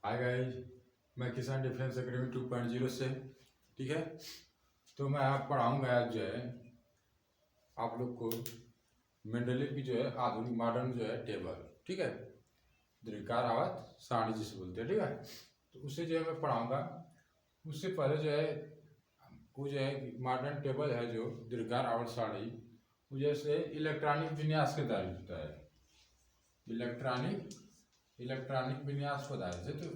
Hi guys, मैं किसान defence academy 2.0 से। ठीक है, तो मैं आप पढ़ाऊँगा आज जो है आप लोग को मेंडलीव की जो है आधुनिक मॉडर्न जो है टेबल। ठीक है, दीर्घिकार आवर्त सारणी जिसे बोलते हैं। ठीक है, तो उसे जो है मैं पढ़ाऊँगा। उससे पहले जो है वो जो है मॉडर्न टेबल है जो दीर्घिकार आवर्त सारणी, वो जैसे इलेक्ट्रॉनिक विन्यास के दायरे होता है। इलेक्ट्रॉनिक विन्यास को दायरे से तो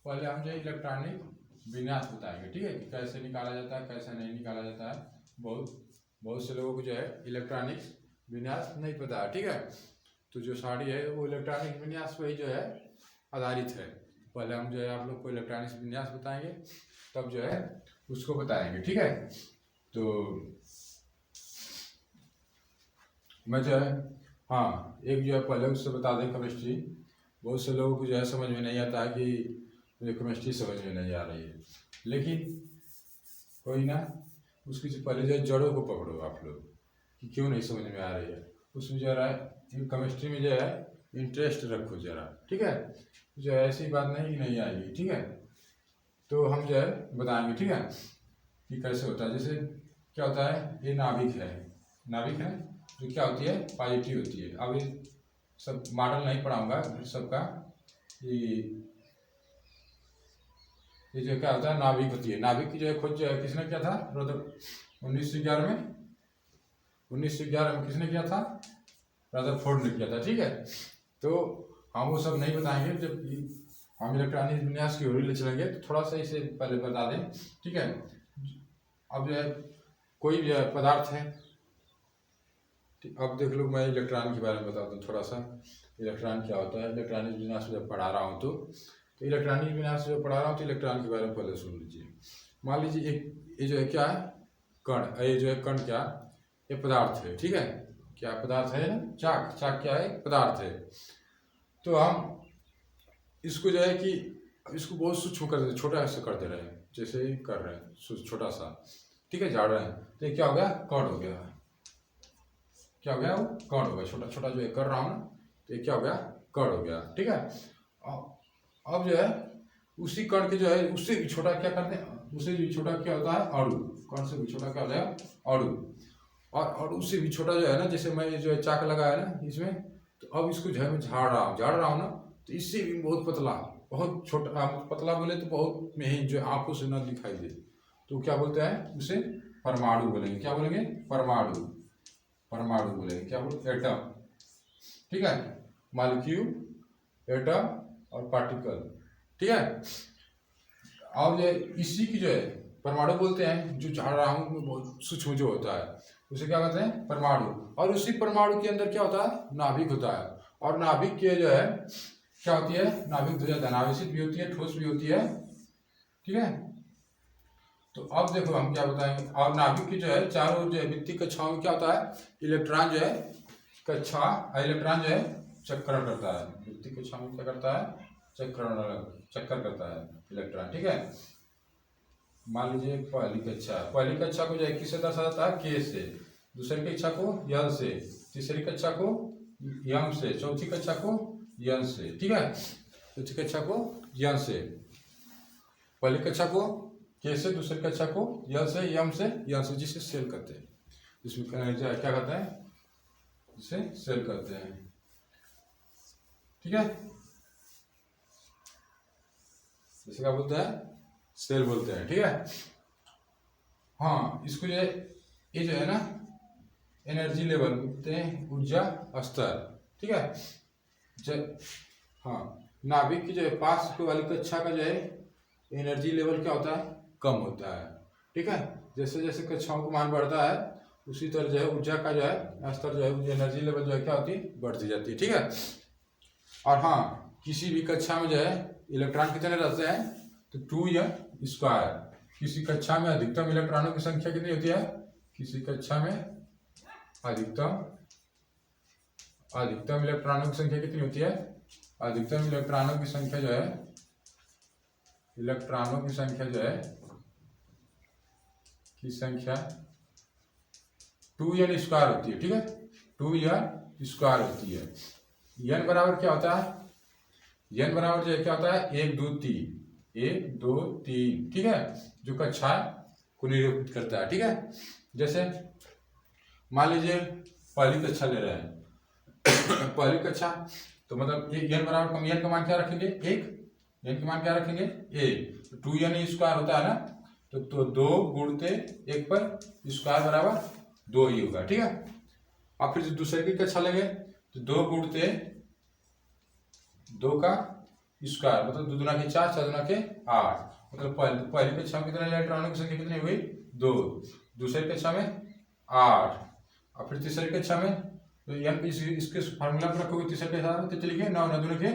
पहले हम जो है इलेक्ट्रॉनिक विन्यास बताएंगे। ठीक है, कि कैसे निकाला जाता है, कैसे नहीं निकाला जाता है। बहुत से लोगों को जो है इलेक्ट्रॉनिक विन्यास नहीं पता है। ठीक है, तो जो साड़ी है वो इलेक्ट्रॉनिक विन्यास पर ही जो है आधारित है। पहले हम जो है आप लोग को इलेक्ट्रॉनिक विन्यास बताएंगे, तब जो है उसको बताएंगे। ठीक है, तो मैं जो है एक जो है पहले उससे बता दें केमिस्ट्री। बहुत से लोगों को जो है समझ में नहीं आता है कि मुझे केमिस्ट्री समझ में नहीं आ रही है, लेकिन कोई ना, उसकी जो पहले जो है जड़ों को पकड़ो आप लोग कि क्यों नहीं समझ में आ रही है। उसमें जो है केमिस्ट्री में जो है इंटरेस्ट रखो जरा। ठीक है, जो है ऐसी बात नहीं आएगी। ठीक है, तो हम जो है बताएंगे। ठीक है, कि कैसे होता है। जैसे क्या होता है, ये नाभिक है जो क्या होती है, पॉजिटिव होती है। अब ये सब मॉडल नहीं पढ़ाऊंगा सबका। ये जो क्या होता है, नाभिक होती है। नाभिक की जो है खोज जो है किसने किया था, 1911 में। 1911 में किसने किया था, रदरफोर्ड ने किया था। ठीक है, तो हम वो सब नहीं बताएंगे। जब हम इलेक्ट्रॉनिक विन्यास की ओर ले चलेंगे तो थोड़ा सा इसे पहले बता दें। ठीक है, अब जो है कोई भी पदार्थ है, अब देख लो, मैं इलेक्ट्रॉन के बारे में बताता हूँ थोड़ा सा। इलेक्ट्रॉन क्या होता है, इलेक्ट्रॉनिक विन्यास जब पढ़ा रहा हूँ तो इलेक्ट्रॉनिक विन्यास जब पढ़ा रहा हूँ तो इलेक्ट्रॉन के बारे में पहले सुन लीजिए। मान लीजिए एक ये जो है क्या है, कण। ये जो है कण क्या, ये पदार्थ है। ठीक है, क्या पदार्थ है, चाक क्या है, पदार्थ है। तो हम इसको जो है कि इसको बहुत सूक्ष्म कर देते, छोटा ऐसे कर दे रहे हैं, जैसे ही कर रहे हैं छोटा सा। ठीक है, झाड़ रहे हैं तो ये क्या हो गया, कण हो गया। क्या हो गया, वो कण हो गया। छोटा छोटा जो है कर रहा हूँ ना, तो ये क्या हो गया, कण हो गया। ठीक है, अब जो है उसी कण के जो है उससे भी छोटा क्या करते हैं, उससे भी छोटा क्या होता है, अणु। कण से भी छोटा क्या होता है, अणु। और उससे भी छोटा जो है ना, जैसे मैं जो है चाक लगाया ना इसमें, तो अब इसको जो है मैं झाड़ रहा हूँ ना, तो इससे भी बहुत पतला, बहुत छोटा, पतला बोले तो बहुत महीन, जो आंखों से न दिखाई दे, तो क्या बोलते हैं उसे, परमाणु बोलेंगे। क्या बोलेंगे, परमाणु बोलेंगे। क्या बोलते, एटम। ठीक है, मॉलिक्यूल, एटम और पार्टिकल। ठीक है, और जो इसी की जो है परमाणु बोलते हैं। जो झाड़ रहा हूँ बहुत सूक्ष्म जो होता है उसे क्या कहते हैं, परमाणु। और उसी परमाणु के अंदर क्या होता है, नाभिक होता है। और नाभिक के जो है क्या होती है, नाभिक धनावेशित भी होती है, ठोस भी होती है। ठीक है, तो अब देखो हम क्या बताएंगे। और नाभिक की जो है चारों जो है वित्तीय कक्षाओं में क्या होता है, इलेक्ट्रॉन जो है इलेक्ट्रॉन जो है चक्रण करता है। वित्तीय कक्षाओं में क्या करता है, चक्कर करता है इलेक्ट्रॉन। ठीक है, मान लीजिए पहली कक्षा को जो है किससे दर्शाया जाता है, के से। दूसरी कक्षा को यल से। तीसरी कक्षा को यम से। चौथी कक्षा को यन से। ठीक है, चौथी कक्षा को यन से। पहली कक्षा को के से, दूसरी कक्षा को यल से, यम से, यन से, जिसे सेल कहते हैं। इसमें क्या कहते हैं, जिसे सेल कहते हैं। ठीक है, जैसे क्या बोलते हैं, सेल बोलते हैं। ठीक है, इसको जो है ये जो है ना एनर्जी लेवल बोलते हैं, ऊर्जा स्तर। ठीक है, नाभिक की जो है पास वाली कक्षा का जो है एनर्जी लेवल क्या होता है, कम होता है। ठीक है, जैसे जैसे कक्षाओं का मान बढ़ता है उसी तरह जो है ऊर्जा का जो है स्तर जो है, एनर्जी लेवल जो है क्या होती है, बढ़ती जाती है। ठीक है, और किसी भी कक्षा में जो है इलेक्ट्रॉन कितने रहते हैं, तो 2n²। किसी कक्षा में अधिकतम इलेक्ट्रॉनों की संख्या कितनी होती है, किसी कक्षा में अधिकतम इलेक्ट्रॉनों की संख्या कितनी होती है, अधिकतम इलेक्ट्रॉनों की संख्या जो है 2n² होती है। ठीक है, 2n² होती है। n बराबर क्या होता है, n बराबर जो है क्या होता है 1 2 3, 1 2 3, ठीक है, जो कक्षा को निरूपित करता है, ठीक है। जैसे मान लीजिए पहली कक्षा ले रहे हैं पहली कक्षा, तो मतलब n बराबर हम n का मान क्या रखेंगे 1, n का मान क्या रखेंगे 1, 2n स्क्वायर होता है ना, तो 2 गुणते 1 पर स्क्वायर बराबर 2 ही होगा, ठीक है। अब फिर दूसरे की कक्षा लेंगे तो 2 गुणते 2 का स्क्वायर मतलब 2 दूना के 4, 4 दूना के 8, मतलब पहली कक्षा में कितने इलेक्ट्रॉनों की संख्या कितनी हुई 2, दूसरी कक्षा में 8, और फिर तीसरी कक्षा में तो इसके फार्मूला पर रखोगे तीसरी कक्षा में कितने लिखे 9 9 दूना के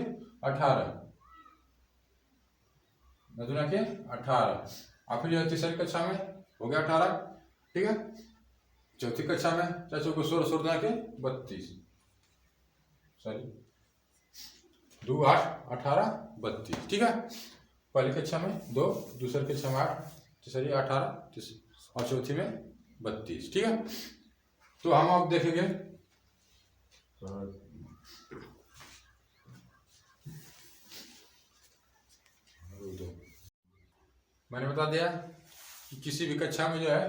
18, 9 दूना के 18, और फिर जो तीसरी कक्षा में हो गया 18, ठीक है। चौथी कक्षा में चाहे 16 16 दूना के 32, सॉरी 2 8 18 32, ठीक है। पहली कक्षा में 2, दूसरी कक्षा में 8, तीसरी 18 और चौथी में 32, ठीक है। तो हम अब देखेंगे मैंने बता दिया कि किसी भी कक्षा में जो है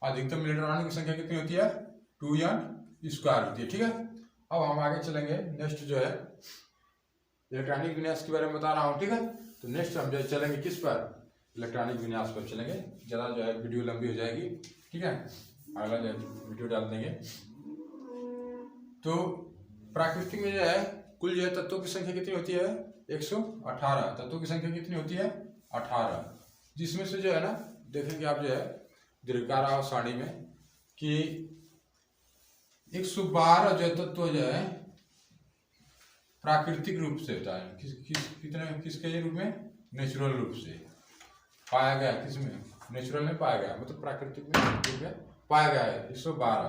अधिकतम इलेक्ट्रॉनों की संख्या कितनी होती है 2n स्क्वायर होती है, ठीक है। अब हम आगे चलेंगे, नेक्स्ट जो है इलेक्ट्रॉनिक विन्यास के बारे में बता रहा हूँ, ठीक है। तो नेक्स्ट हम जो चलेंगे किस पर, इलेक्ट्रॉनिक विन्यास पर चलेंगे, ज़्यादा जो है वीडियो लंबी हो जाएगी, ठीक है, अगला जो वीडियो डाल देंगे। तो प्राकृतिक में जो है कुल जो है तत्वों की संख्या कितनी होती है 118, तत्वों की संख्या कितनी होती है 18, जिसमें से जो है ना देखेंगे आप जो है दीर्घिकार आवर्त सारणी में कि 112 जो तत्व जो है प्राकृतिक रूप से होता है, किसके रूप में नेचुरल रूप से पाया गया, किसमें नेचुरल में पाया गया, मतलब प्राकृतिक में पाया गया है 112।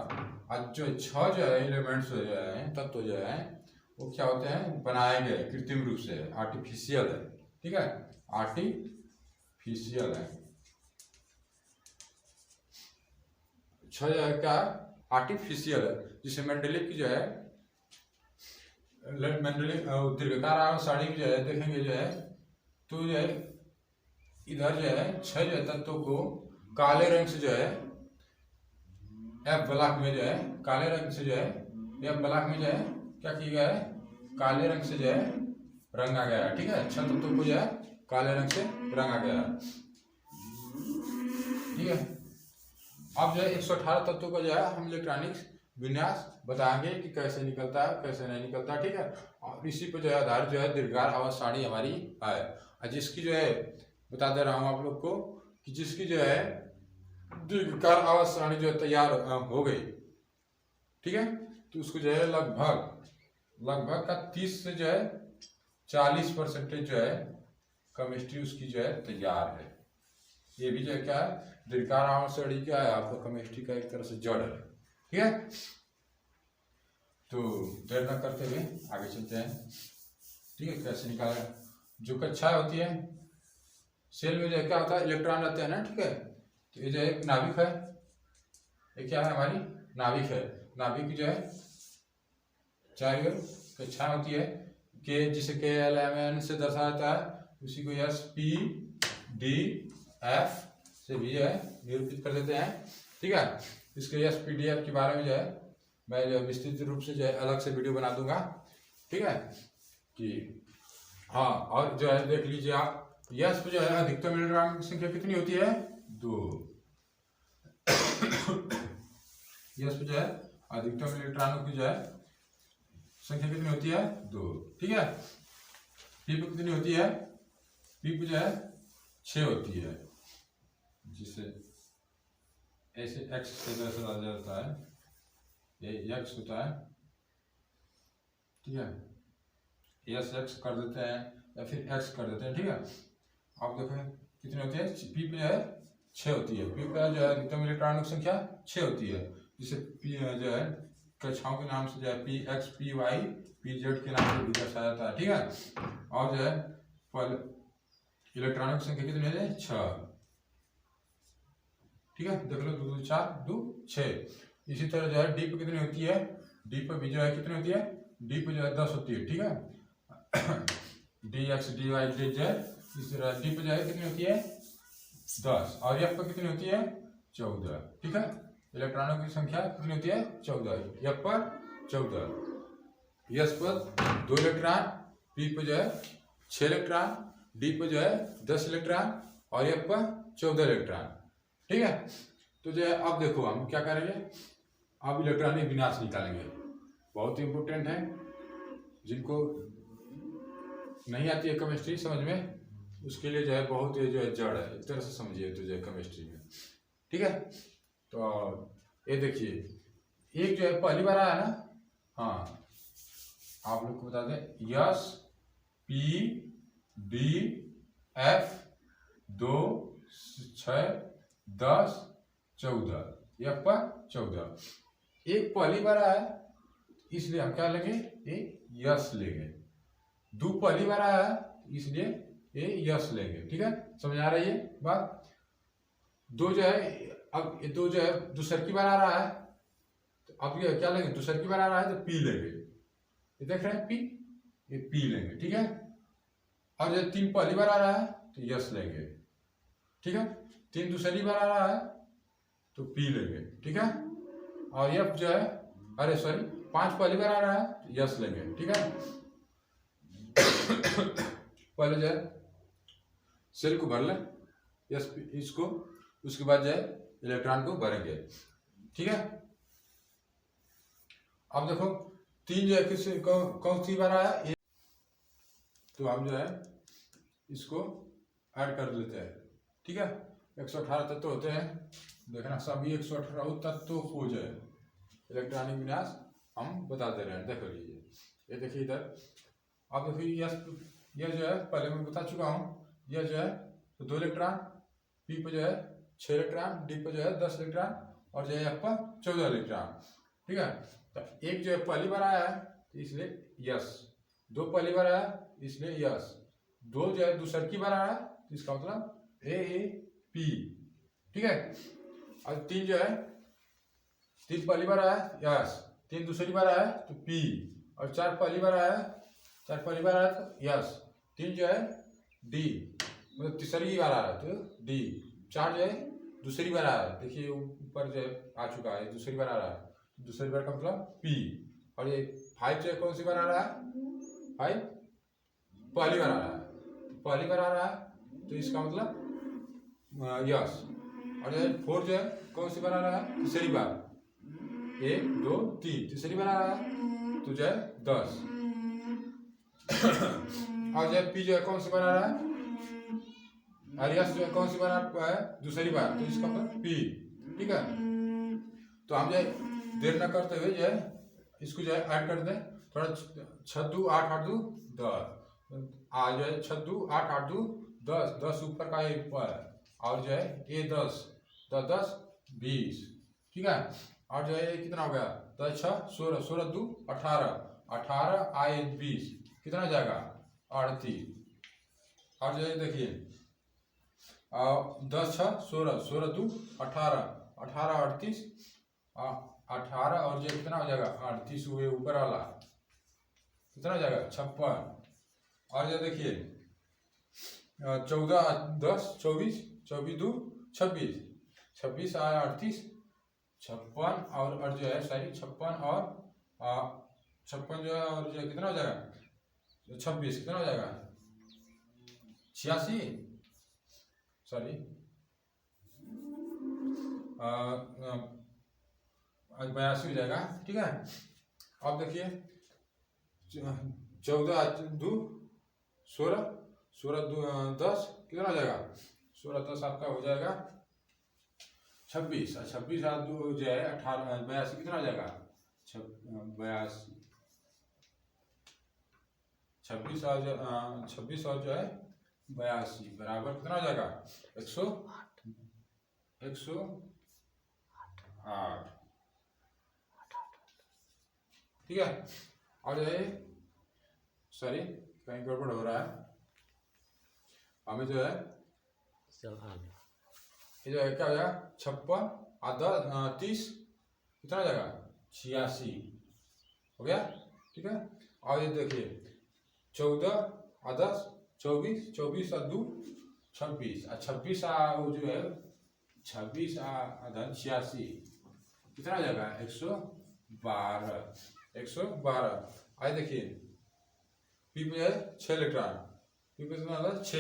आज जो 6 जो है एलिमेंट्स जो है तत्व जो है वो क्या होते हैं बनाए गए कृत्रिम रूप से, आर्टिफिशियल है, ठीक है, आर्टिफिशियल है। 6 जो है क्या आर्टिफिशियल है, जिसे मेंडलीव की जो है दीर्घिकार आवर्त सारणी में जो है देखेंगे जो है तो जो है इधर जो है 6 जो है तत्वों को काले रंग से जो है एफ ब्लॉक में जो है काले रंग से जो है एफ ब्लॉक में जो है क्या किया गया है काले रंग से जो है रंगा गया है, ठीक है। 6 तत्वों को जो है काले रंग से रंगा गया है, ठीक है। अब जो है 118 तत्वों को जो है हम इलेक्ट्रॉनिक्स विन्यास बताएंगे कि कैसे निकलता है कैसे नहीं निकलता, ठीक है। और इसी पर जो है आधार जो है दीर्घिकार आवर्त सारणी हमारी है, जिसकी जो है बता दे रहा हूँ आप लोग को कि जिसकी जो है दीर्घिकार आवर्त सारणी जो है तैयार हो गई, ठीक है, तो उसको जो है लगभग का 30 से जो है 40% जो है केमिस्ट्री उसकी जो है तैयार है। ये भी जो है क्या है दीर्घिकार आवर्त सारणी क्या है आपका केमिस्ट्री का एक तरह से जड़ है, ठीक है। तो देर न करते हुए आगे चलते हैं, ठीक है। कैसे निकाला जो कक्षाएं होती है सेल में जो है क्या होता है इलेक्ट्रॉन रहते हैं ना, ठीक है। तो ये जो एक नाभिक है, ये क्या है हमारी नाभिक है, नाभिक की जो है चार कक्षाएं होती है के जिसे के एल एम एन से दर्शाया जाता है, उसी को एस पी डी एफ से भी जो है निरूपित कर देते हैं, ठीक है। इसके एस पी डी एफ के बारे में जो है मैं जो विस्तृत रूप से जो है अलग से वीडियो बना दूंगा, ठीक है कि हाँ। और जो है देख लीजिए आप यस पे जो है अधिकतम इलेक्ट्रॉन की संख्या कितनी होती है 2 यस पे जो है अधिकतम इलेक्ट्रॉनों की जो है संख्या कितनी होती है 2, ठीक है। पी पे कितनी होती है पी पे जो है 6 होती है, जिसे ऐसे एक्स से दर्शाया जाता है, ये एक्स होता है, ठीक है, यस एक्स कर देते हैं या फिर एक्स कर देते हैं, ठीक है। आप देखें कितनी होती है पी पे जो है 6 होती है, पी पे जो है अधिकतम इलेक्ट्रॉनों की संख्या 6 होती है, जिसे पी जो है कक्षाओं के नाम से जो है P X P Y P Z के नाम से भी दर्शाया जाता है, ठीक है। और जो है इलेक्ट्रॉनों की संख्या कितनी है 6, ठीक है। देख लो 2 2 4 2 6। इसी तरह जो है डी पे कितनी होती है डी पे भी जो है कितनी होती है डी पे जो है 10 होती है, ठीक है। D X D Y D Z, इस तरह डी पे जो है कितनी होती है 10 और एफ पे कितनी होती है 14। ठीक है, इलेक्ट्रॉनों की संख्या कितनी होती है 14, एफ पर 14, एस पर 2 इलेक्ट्रॉन, पी पे जो है 6 इलेक्ट्रॉन, डी पे जो है 10 इलेक्ट्रॉन और एफ पर 14 इलेक्ट्रॉन। ठीक है, तो जो है अब देखो हम क्या करेंगे, अब इलेक्ट्रॉनिक विन्यास निकालेंगे, बहुत ही इंपॉर्टेंट है। जिनको नहीं आती है केमिस्ट्री समझ में, उसके लिए जो है बहुत जो है जड़ है, एक तरह से समझिए तो जो है केमिस्ट्री में। ठीक है, तो ये देखिए एक जो है पहली बार आया ना, हाँ आप लोग को बता दें, yes P D F 2 6 10 14, F पर 14, एक पहली बार आया इसलिए हम क्या लेंगे ये यस लेंगे, दो पहली बार आया इसलिए ये यस लेंगे। ठीक है, समझ आ रही है बात। दो जो है, अब ये दो जो है दूसर की बार आ रहा है, तो अब ये क्या लेंगे, दूसर की बार आ रहा है तो पी लेंगे, ये देख रहे हैं पी, ये पी लेंगे। ठीक है, और जो 3 पहली बार आ रहा है तो यस लेंगे। ठीक है, 3 दूसरी बार आ रहा है तो पी लेंगे। ठीक है, और एफ जो है, अरे सॉरी 5 पहली बार आ रहा है तो यस लेंगे। ठीक है, पहले जो है सेल को भर लें यस इसको, उसके बाद जो है इलेक्ट्रॉन को भरेंगे। ठीक है, अब देखो 3 जो है किस कौन सी बार आया, तो हम जो है इसको ऐड कर लेते हैं। ठीक है, 118 तत्व होते हैं, देखना सभी 118 तत्वों को जो है इलेक्ट्रॉनिक विन्यास हम बताते रहे हैं। देखो लीजिए, ये देखिए इधर, अब देखिए यह जो है पहले मैं बता चुका हूँ, यह जो है तो 2 इलेक्ट्रॉन, पी पे जो है 6 इलेक्ट्रॉन, डी पे जो है 10 इलेक्ट्रॉन और जो है एफ पर 14 इलेक्ट्रॉन। ठीक है, तो एक जो है पहली बार आया है तो इसलिए यस, 2 पहली बार आया इसलिए यस, 2 जो है दूसर की बार आया तो इसका मतलब ए पी। ठीक है, और 3 जो है 3 पहली बार आया यस, 3 दूसरी बार आया तो पी, और 4 पहली बार आया तो यस, 3 जो है डी, मतलब तीसरी बार आ रहा है तो डी, 4 जो है दूसरी बार आ रहा है, देखिए ऊपर जो है आ चुका है दूसरी बार आ रहा है, दूसरी बार का मतलब पी, और ये 5 जो है कौन सी बार आ रहा है, 5 पहली बार आ रहा है, पहली बार आ रहा है तो इसका मतलब यस, और ये 4 जो है कौन सी बार आ रहा है, तीसरी बार, 1 2 3 तीसरी बार आ रहा है तो जो है 10, और जो है पी जो है कौन सी बार आ रहा है, और यस जो है कौन सी बार आ रहा है, दूसरी बार, तो इसका मतलब पी। ठीक है, तो हम जो है देर न करते हुए जो है इसको जो है ऐड कर दें, थोड़ा 6 2 8 8 2 10, आज जो है 6 2 8 8 2 10, 10 ऊपर का है ऊपर, और जो है ये 10 10 10 20। ठीक है, और जो है ये कितना हो गया, 10 6 16 16 2 18 18 आए 20, कितना जाएगा 38, और जो है देखिए 10 6 16 16 2 18 18 38 18, और जो कितना हो जाएगा 38 हुए ऊपर वाला कितना हो जाएगा 56, और जो देखिए 14 10 24 24 2 26 26 आया 38 56, और जो है सही 56 और 56 जो है, और जो है कितना हो जाएगा 26, कितना हो जाएगा 86, सॉरी 82 हो जाएगा। ठीक है, अब देखिए 14 2 16 16 2 10 कितना हो जाएगा 16 10 आपका हो जाएगा 26, और 26 और 2 जो है 18 82 कितना हो जाएगा 82, 26 और जो 26 और जो है 82 बराबर कितना हो जाएगा 108। ठीक है, और जो है सॉरी कहीं गड़बड़ हो रहा है, हमें जो है ये जो है क्या हो जाएगा 56 और 30 कितना हो जाएगा 86 हो गया। ठीक है, और ये देखिए 14 और 10 24, 24 और 2 26 और 26 वो जो है 26 आधा 86 कितना हो जाएगा 112 आइए देखिए पी पे है 6 इलेक्ट्रॉन पी पे मतलब 6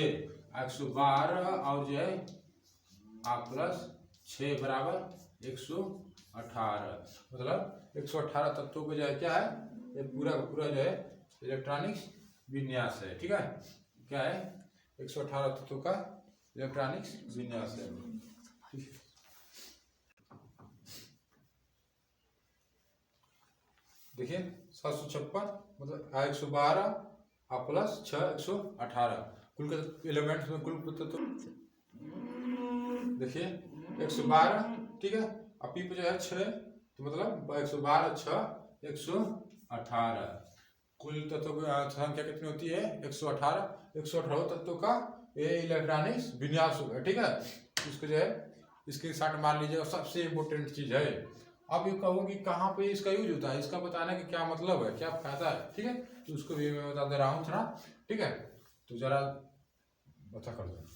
112 और जो है प्लस 6 बराबर 118 मतलब 118 तत्वों को जो है क्या है ये पूरा का पूरा जो है इलेक्ट्रॉनिक्स विन्यास है। ठीक है क्या है 118 तत्वों का इलेक्ट्रॉनिक्स विन्यास है। देखिए 756 मतलब 112 प्लस 6 118 कुल के एलिमेंट्स में कुल तत्व देखिए 112 ठीक है अब पी पे जो है 6 तो मतलब 112 6 118 कुल तत्वों की संख्या कितनी होती है 118 तत्वों का ये इलेक्ट्रॉनिक्स विन्यास होगा। ठीक है इसको जो है स्क्रीनशॉट मार लीजिए सबसे इम्पोर्टेंट चीज है। अब ये कहो कि कहाँ पे इसका यूज होता है इसका बताने का क्या मतलब है क्या फायदा है। ठीक है तो उसको भी मैं बता दे रहा हूँ थोड़ा। ठीक है तो जरा बता कर दो।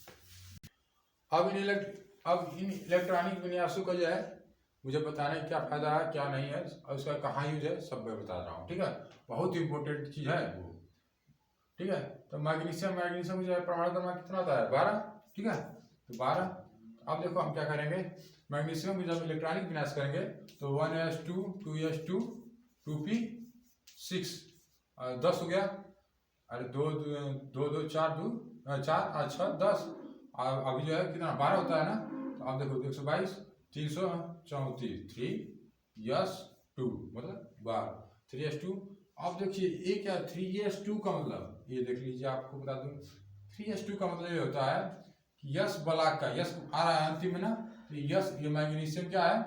अब इन इलेक्ट्रॉनिक विन्यासों का जो है मुझे बताने का क्या फायदा है क्या नहीं है और इसका कहाँ यूज है सब मैं बता रहा हूँ। ठीक है बहुत इंपॉर्टेंट चीज है वो। ठीक है तो मैग्नीशियम जो है परमाणु क्रमांक कितना होता है 12। ठीक है तो 12 अब देखो हम क्या करेंगे मैग्नीशियम जब इलेक्ट्रॉनिक विन्यास करेंगे तो 1s2 2s2 2p6 10 हो गया अरे 2 2 2 4 2 4 6 10 अभी जो है कितना 12 होता है ना तो आप देखो 122 334 3s2 मतलब 12 3s2 अब देखिए ये क्या 3s2 का मतलब ये देख लीजिए आपको बता दूं 3s2 का मतलब ये होता है कि यस ब्लॉक का यस आ रहा है अंतिम में ना तो यस ये मैग्नीशियम क्या है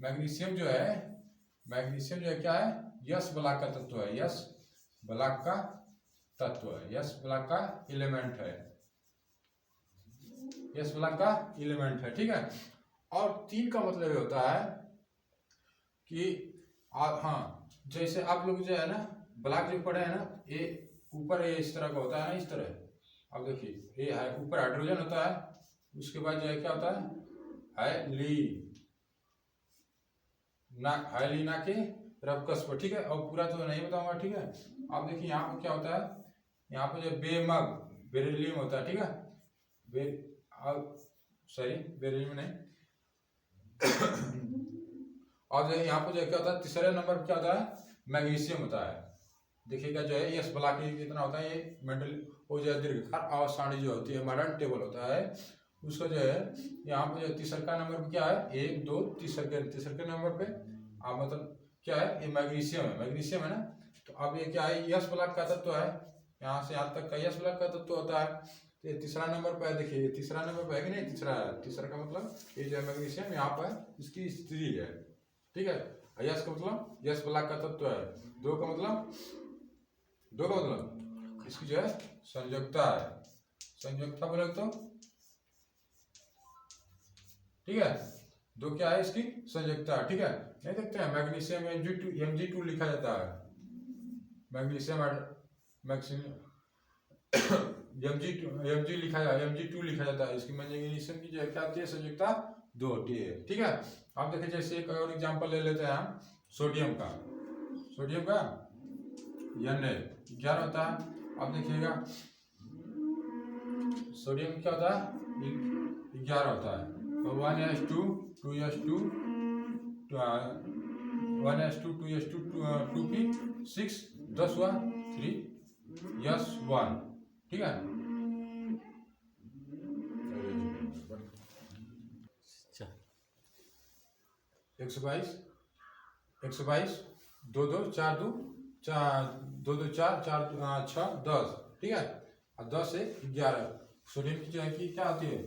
मैग्नीशियम जो है क्या है यस ब्लॉक का तत्व है यस ब्लॉक का तत्व है यस ब्लॉक का एलिमेंट है यस ब्लॉक का एलिमेंट है। ठीक है और 3 का मतलब ये होता है कि हाँ जैसे आप लोग जो है ना ब्लॉक जो पढ़े हैं ना ये ऊपर ये इस तरह का होता है ना इस तरह अब देखिए ये है ऊपर हाइड्रोजन होता है उसके बाद जो है क्या होता है हाइली ना के रबकस पर। ठीक है और पूरा तो नहीं बताऊंगा। ठीक है अब देखिए यहाँ पर क्या होता है यहाँ पे जो बेरिलियम होता है। ठीक है बेरिलियम नहीं और जो यहाँ पे जो क्या होता है तीसरे नंबर पर क्या होता है मैग्नीशियम होता है। देखिएगा जो है यस ब्लॉक कितना होता है ये मेंटल वो जो है दीर्घकार आवाज सारणी जो होती है मॉडर्न टेबल होता है उसका जो है यहाँ पे जो तीसरा नंबर पे क्या है 1 2 तीसरे नंबर पे आप मतलब क्या है ये मैग्नीशियम है ना तो अब ये क्या है यस ब्लॉक का तत्व है यहाँ से यहाँ तक का यस ब्लॉक का तत्व होता है तो ये तीसरा नंबर पे है। देखिए तीसरा नंबर पे है कि नहीं तीसरा का मतलब ये जो है मैग्नीशियम यहाँ पर इसकी स्थिति है। ठीक है यस का मतलब यस ब्लॉक का तत्व है 2 का मतलब इसकी जो है संयोजकता है संयोजकता बोले तो ठीक है 2 क्या है इसकी संयोजकता। ठीक है नहीं देखते हैं मैग्नीशियम Mg2 लिखा जाता है मैग्नीशियम Mg लिखा जाता है Mg2 लिखा जाता है इसकी मैग्नीशियम की जो है क्या होती है संयोजकता 2 होती है। ठीक है आप देखिए जैसे एक और एग्जांपल ले लेते हैं हम सोडियम का Na 11 होता है। अब देखिएगा सोडियम क्या होता है 11 होता है तो 1s2 2s2 1s2 2s2 2p6 10 हुआ 3s1। ठीक है 122 2 2 4 2 2 2 4 4 6 10। ठीक है और 10 से 11 सोडियम की जो है कि क्या होती है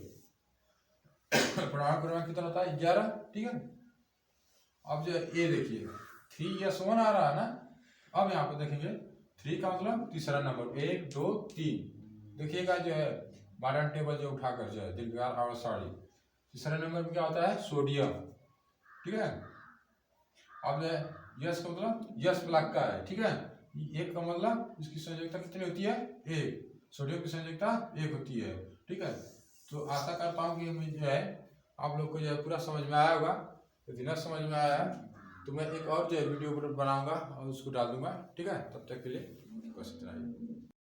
परमाणु क्रमांक कितना होता है 11। ठीक है अब जो है ये देखिए 3s1 आ रहा है ना अब यहाँ पे देखेंगे 3 का मतलब तीसरा नंबर 1 2 3 देखिएगा जो है मॉडर्न टेबल जो उठाकर जो है दीर्घकार आवर्त सारणी तीसरा नंबर पे क्या होता है सोडियम। ठीक है अब जो है यस का मतलब यस ब्लॉक का है। ठीक है 1 का मतलब इसकी संयोजकता कितनी होती है 1 सोडियम की संयोजकता 1 होती है। ठीक है, तो आशा करता हूँ कि जो है आप लोग को जो है पूरा समझ में आया होगा। यदि न समझ में आया तो मैं एक और जो है वीडियो बनाऊंगा और उसको डाल दूंगा। ठीक है, तब तक के लिए बस इतना ही।